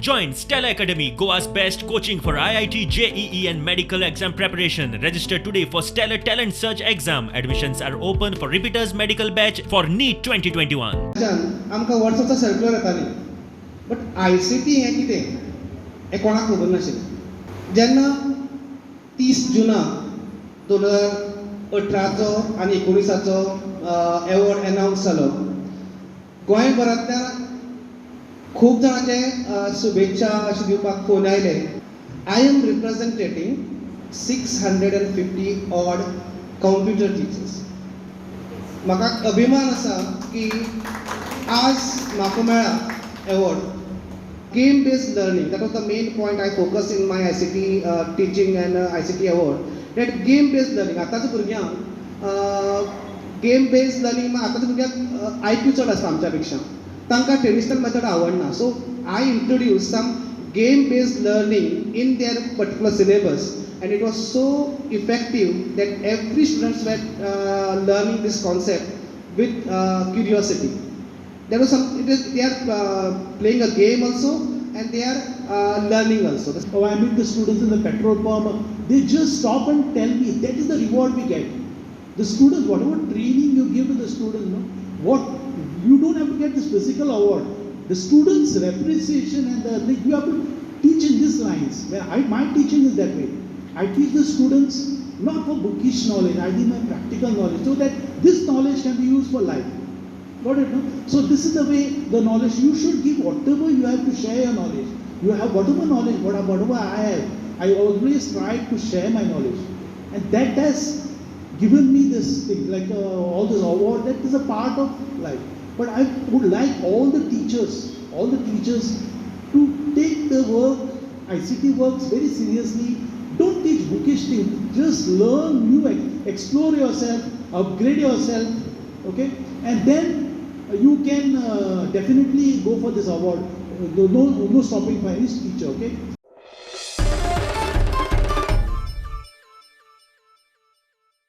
Join Stella Academy, Goa's best coaching for IIT, JEE and medical exam preparation. Register today for Stellar Talent Search exam. Admissions are open for repeaters medical batch for NEET 2021. आमकां WhatsAppचा circular येताली, but ICT हें कितें हें कोणाक खबर नाशिल्लें. जेन्ना 30 जुना 2018चो आनी 19चो अवॉर्ड अनाउन्स जालो, गोंयभरांतल्यान खूब जाणांचे शुभेच्छा अशें दिवपाक फोन आयले. I am रिप्रेझेंटेटिंग 650 odd computer teachers. म्हाका अभिमान आसा की आज म्हाका मेळ्ळा award. Game based learning, that was the main point I focused in my ICT teaching and ICT award. That game based learning, आतांच्या भुरग्यांक गेम बेस्ड लर्निंग, आतांच्या भुरग्यांक IQ चड आसता आमच्या पेक्षा, तांकां ट्रेडिशनल मेथड आवडना. So I introduce some game based learning in their particular syllabus, and it was so effective that every students were learning this concept with curiosity. There was some, they are playing a game also and they are learning also. Oh, I meet the students in the petrol pump, they just stop and tell me, that is the reward we get. The students, whatever training you give to the students, no, what you don't have to get this physical award. The students' appreciation and you have to teach in these lines. My teaching is that way. I teach the students not for bookish knowledge, I give my practical knowledge so that this knowledge can be used for life. Got it? No? So this is the way the knowledge you should give. Whatever you have to share your knowledge. You have whatever knowledge, whatever I have. I always try to share my knowledge, and that has given me this thing, like all this award. That is a part of life. But I would like all the teachers to take the work, ICT works very seriously. Don't teach bookish things. Just learn new, explore yourself, upgrade yourself, okay? And then you can definitely go for this award. No stopping for any teacher, okay?